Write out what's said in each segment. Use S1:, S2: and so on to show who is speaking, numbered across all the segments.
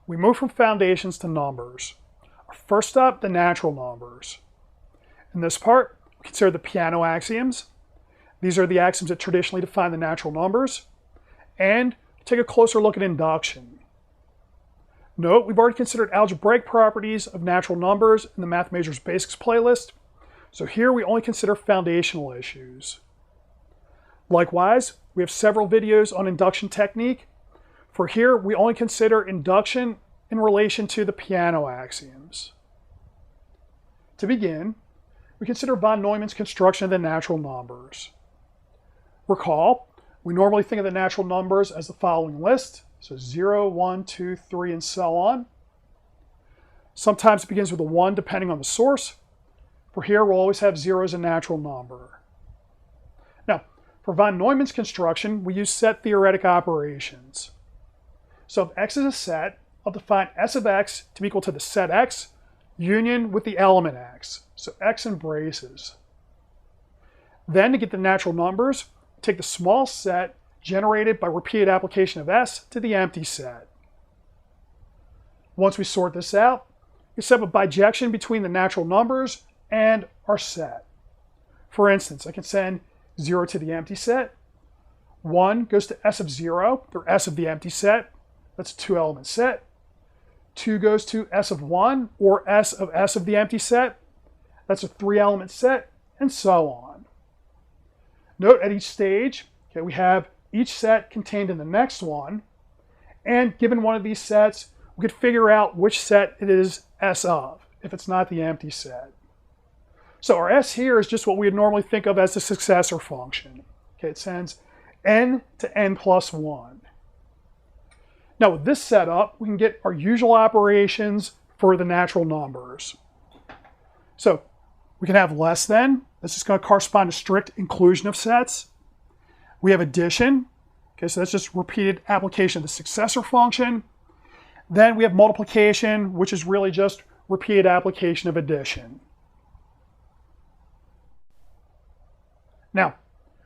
S1: we move from foundations to numbers. First up, the natural numbers. In this part, we consider the Peano Axioms. These are the axioms that traditionally define the natural numbers. And take a closer look at induction. Note, we've already considered algebraic properties of natural numbers in the Math Majors Basics playlist. So here we only consider foundational issues. Likewise, we have several videos on induction technique. For here, we only consider induction in relation to the Peano Axioms. To begin, we consider von Neumann's construction of the natural numbers. Recall, we normally think of the natural numbers as the following list. So 0, 1, 2, 3, and so on. Sometimes it begins with a 1 depending on the source. For here, we'll always have 0 as a natural number. Now, for von Neumann's construction, we use set theoretic operations. So if x is a set, I'll define S of x to be equal to the set x union with the element x. So x embraces. Then to get the natural numbers, take the small set generated by repeated application of S to the empty set. Once we sort this out, we set up a bijection between the natural numbers and our set. For instance, I can send 0 to the empty set. 1 goes to S of 0, or S of the empty set. That's a 2-element set. 2 goes to S of 1, or S of the empty set. That's a 3-element set, and so on. Note at each stage, we have each set contained in the next one, and given one of these sets, we could figure out which set it is S of, if it's not the empty set. So our S here is just what we would normally think of as the successor function. It sends n to n plus 1. Now with this setup, we can get our usual operations for the natural numbers. So we can have less than. That's just going to correspond to strict inclusion of sets. We have addition. Okay, so that's just repeated application of the successor function. Then we have multiplication, which is really just repeated application of addition. Now,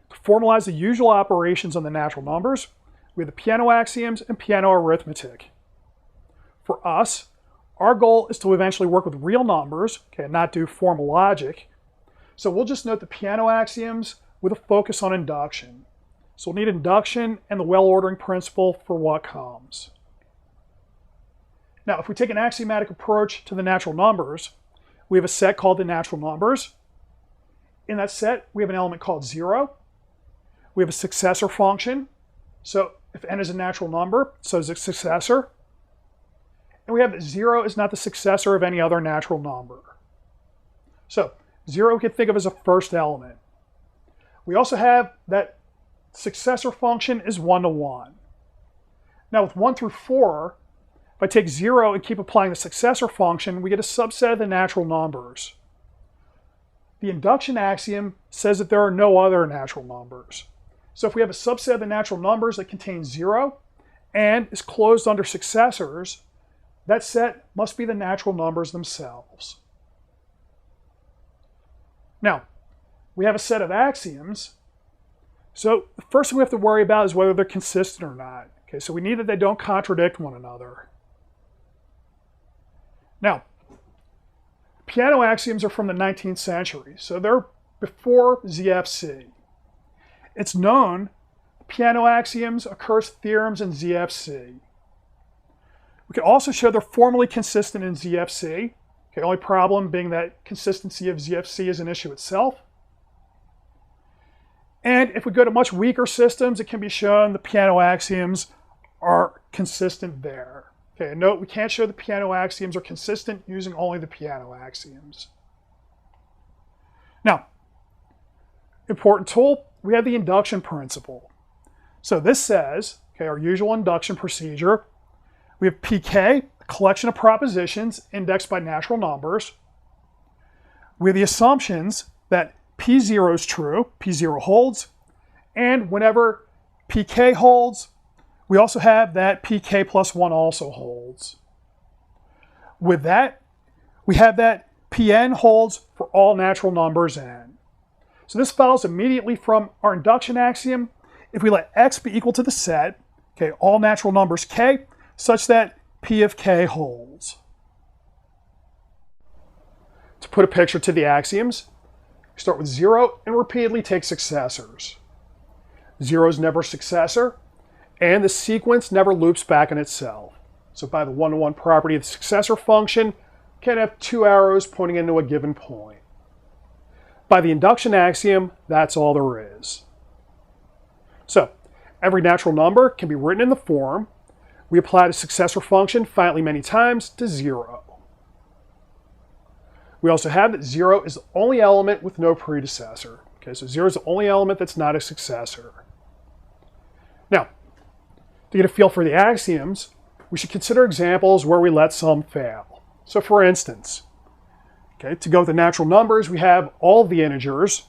S1: to formalize the usual operations on the natural numbers, we have the Peano Axioms and Peano arithmetic. For us, our goal is to eventually work with real numbers, and not do formal logic. So we'll just note the Peano Axioms with a focus on induction. So we'll need induction and the well-ordering principle for what comes. Now, if we take an axiomatic approach to the natural numbers, we have a set called the natural numbers. In that set, we have an element called 0. We have a successor function. So if n is a natural number, so is its successor. And we have that 0 is not the successor of any other natural number. So 0 we can think of as a first element. We also have that successor function is 1 to 1. Now with 1 through 4, if I take 0 and keep applying the successor function, we get a subset of the natural numbers. The induction axiom says that there are no other natural numbers. So if we have a subset of the natural numbers that contains 0 and is closed under successors, that set must be the natural numbers themselves. Now, we have a set of axioms. So the first thing we have to worry about is whether they're consistent or not. Okay, so we need that they don't contradict one another. Now, Peano axioms are from the 19th century, so they're before ZFC. It's known Peano axioms occurs theorems in ZFC. We can also show they're formally consistent in ZFC. Okay, only problem being that consistency of ZFC is an issue itself. And if we go to much weaker systems, it can be shown the Peano axioms are consistent there. Okay, and note we can't show the Peano axioms are consistent using only the Peano axioms. Now, important tool, we have the induction principle. So this says, okay, our usual induction procedure, we have PK, a collection of propositions indexed by natural numbers. We have the assumptions that P0 is true, P0 holds, and whenever PK holds, we also have that PK plus 1 also holds. With that, we have that Pn holds for all natural numbers n. So this follows immediately from our induction axiom. If we let x be equal to the set, okay, all natural numbers k, such that P of k holds. To put a picture to the axioms, you start with 0 and repeatedly take successors. 0 is never a successor, and the sequence never loops back on itself. So by the one-to-one property of the successor function, can have 2 arrows pointing into a given point. By the induction axiom, that's all there is. So every natural number can be written in the form, we apply the successor function finitely many times to 0. We also have that 0 is the only element with no predecessor. Okay, so 0 is the only element that's not a successor. Now, to get a feel for the axioms, we should consider examples where we let some fail. So for instance, okay, to go with the natural numbers, we have all the integers.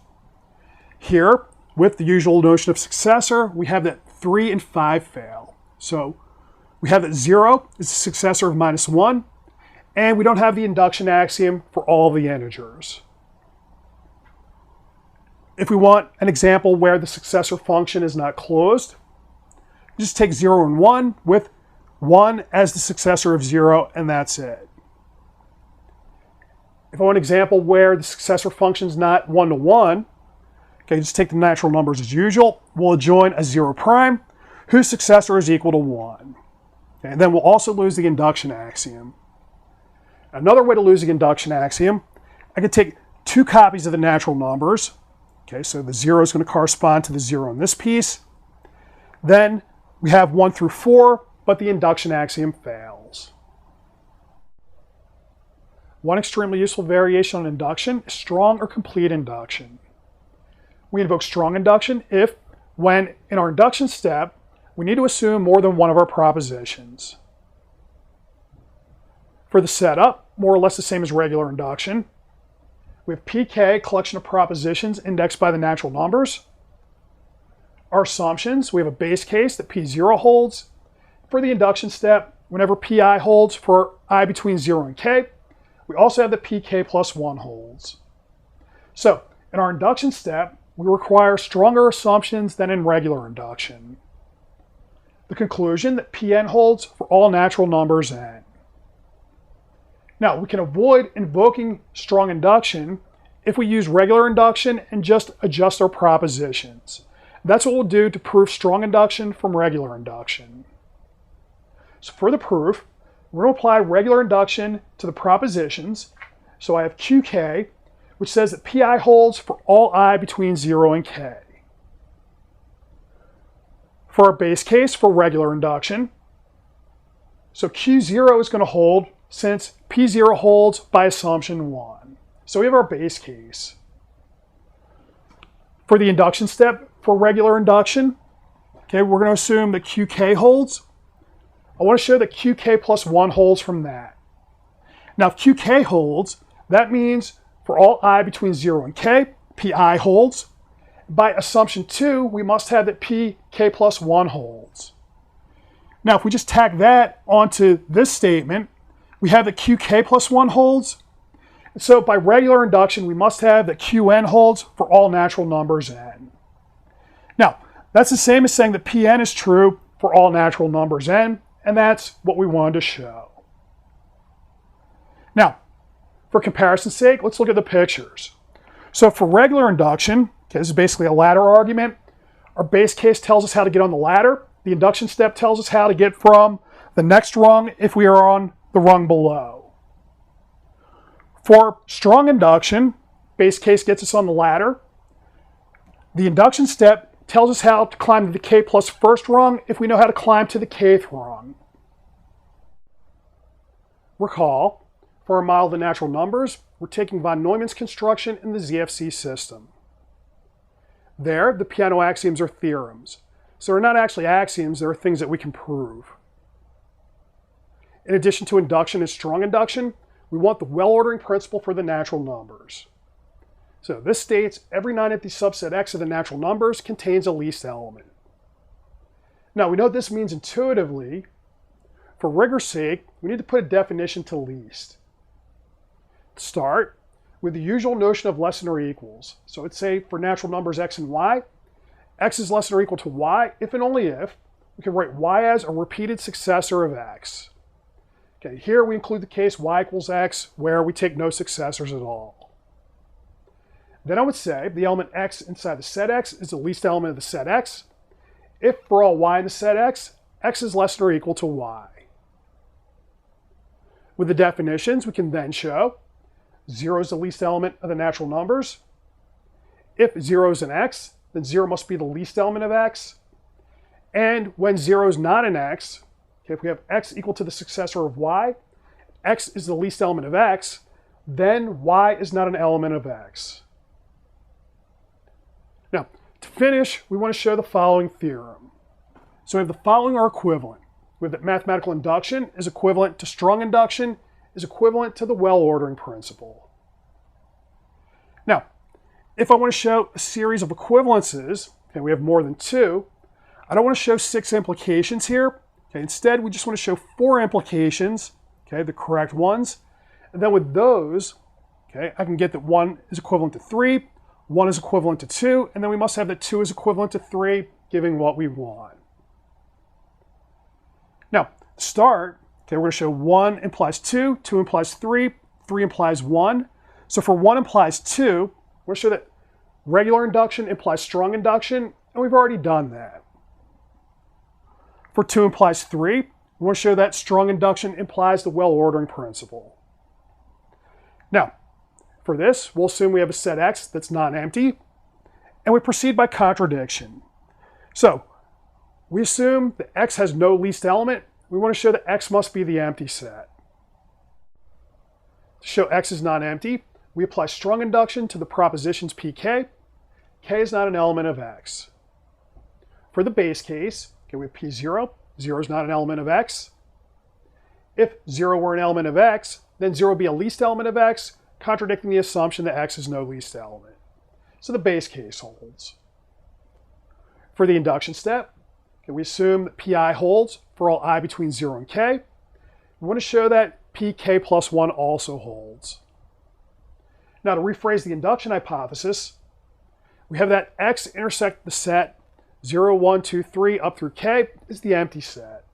S1: Here, with the usual notion of successor, we have that 3 and 5 fail. So we have that 0 is the successor of -1, and we don't have the induction axiom for all the integers. If we want an example where the successor function is not closed, we just take 0 and 1 with 1 as the successor of 0, and that's it. If I want an example where the successor function is not 1-to-1, okay, just take the natural numbers as usual. We'll adjoin a 0 prime whose successor is equal to 1. Okay, and then we'll also lose the induction axiom. Another way to lose the induction axiom, I could take 2 copies of the natural numbers. Okay, so the 0 is going to correspond to the 0 in this piece. Then we have 1 through 4, but the induction axiom fails. One extremely useful variation on induction is strong or complete induction. We invoke strong induction if, when in our induction step, we need to assume more than one of our propositions. For the setup, more or less the same as regular induction, we have pk, collection of propositions indexed by the natural numbers. Our assumptions, we have a base case that p0 holds. For the induction step, whenever pi holds for I between 0 and k, we also have the pk plus 1 holds. So, in our induction step, we require stronger assumptions than in regular induction. The conclusion that Pn holds for all natural numbers n. Now, we can avoid invoking strong induction if we use regular induction and just adjust our propositions. That's what we'll do to prove strong induction from regular induction. So for the proof, we're going to apply regular induction to the propositions. So I have qk, which says that pi holds for all I between 0 and k. For our base case for regular induction, so q0 is going to hold since p0 holds by assumption 1. So we have our base case. For the induction step for regular induction, okay, we're going to assume that qk holds. I want to show that qk plus 1 holds from that. Now, if qk holds, that means for all I between 0 and k, pi holds. By assumption 2, we must have that pk plus 1 holds. Now, if we just tack that onto this statement, we have that qk plus 1 holds. And so by regular induction, we must have that qn holds for all natural numbers n. Now, that's the same as saying that Pn is true for all natural numbers n, and that's what we wanted to show. Now, for comparison's sake, let's look at the pictures. So for regular induction, okay, this is basically a ladder argument. Our base case tells us how to get on the ladder. The induction step tells us how to get from the next rung if we are on the rung below. For strong induction, base case gets us on the ladder. The induction step tells us how to climb to the k plus first rung if we know how to climb to the kth rung. Recall, for our model of the natural numbers, we're taking von Neumann's construction in the ZFC system. There, the Peano axioms are theorems. So they're not actually axioms, they're things that we can prove. In addition to induction and strong induction, we want the well-ordering principle for the natural numbers. So this states every nonempty subset X of the natural numbers contains a least element. Now we know what this means intuitively. For rigor's sake, we need to put a definition to least. To start with the usual notion of less than or equals. So let's say for natural numbers X and Y, X is less than or equal to Y if and only if we can write Y as a repeated successor of X. Okay, here we include the case y equals x, where we take no successors at all. Then I would say the element x inside the set x is the least element of the set x if for all y in the set x, x is less than or equal to y. With the definitions, we can then show 0 is the least element of the natural numbers. If 0 is an x, then 0 must be the least element of x. And when 0 is not an x, okay, if we have x equal to the successor of y, x is the least element of x, then y is not an element of x. Now, to finish, we want to show the following theorem. So we have the following are equivalent. We have that mathematical induction is equivalent to strong induction is equivalent to the well-ordering principle. Now, if I want to show a series of equivalences, okay, we have more than two, I don't want to show 6 implications here. Okay, instead, we just want to show 4 implications, okay, the correct ones. And then with those, okay, I can get that 1 is equivalent to 3, 1 is equivalent to 2, and then we must have that 2 is equivalent to 3, giving what we want. Now, to start, okay, we're going to show 1 implies 2, 2 implies 3, 3 implies 1. So for 1 implies 2, we're going to show that regular induction implies strong induction, and we've already done that. For 2 implies 3, we want to show that strong induction implies the well-ordering principle. Now, for this, we'll assume we have a set X that's non-empty, and we proceed by contradiction. So, we assume that X has no least element. We want to show that X must be the empty set. To show X is non-empty, we apply strong induction to the propositions Pk. K is not an element of X. For the base case, okay, we have P0. 0 is not an element of X. If 0 were an element of X, then 0 would be a least element of X, contradicting the assumption that X is no least element. So the base case holds. For the induction step, okay, we assume that Pi holds for all I between 0 and K. We want to show that Pk plus 1 also holds. Now to rephrase the induction hypothesis, we have that X intersect the set 0, 1, 2, 3 up through K is the empty set.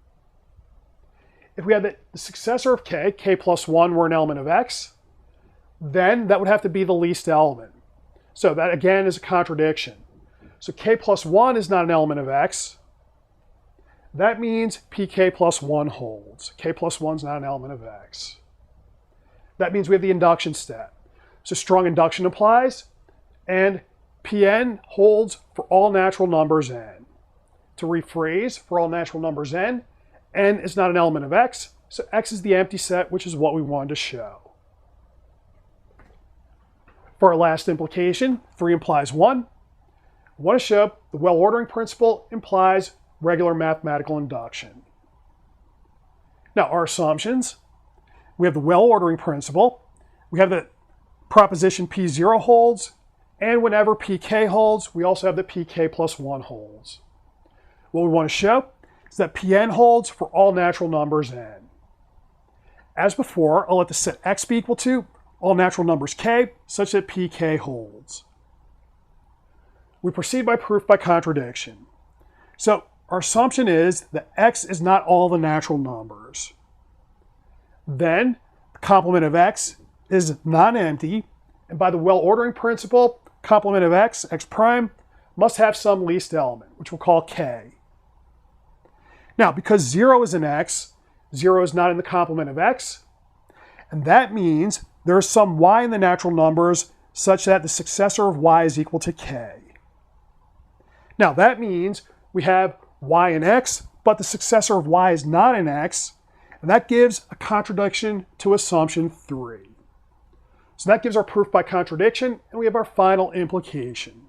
S1: If we had the successor of K, K plus 1 were an element of X, then that would have to be the least element. So that again is a contradiction. So K plus 1 is not an element of X. That means Pk plus 1 holds. K plus 1 is not an element of X. That means we have the induction step. So strong induction applies, and Pn holds for all natural numbers n. To rephrase, for all natural numbers n is not an element of X, so X is the empty set, which is what we wanted to show. For our last implication, 3 implies 1. We want to show the well-ordering principle implies regular mathematical induction. Now, our assumptions, we have the well-ordering principle, we have the proposition P0 holds, and whenever Pk holds, we also have that Pk plus 1 holds. What we want to show is that Pn holds for all natural numbers n. As before, I'll let the set X be equal to all natural numbers k, such that Pk holds. We proceed by proof by contradiction. So our assumption is that X is not all the natural numbers. Then the complement of X is non-empty, and by the well-ordering principle, complement of X, X prime, must have some least element, which we'll call K. Now, because 0 is an X, 0 is not in the complement of X, and that means there is some Y in the natural numbers such that the successor of Y is equal to K. Now, that means we have Y in X, but the successor of Y is not in X, and that gives a contradiction to assumption 3. So that gives our proof by contradiction, and we have our final implication.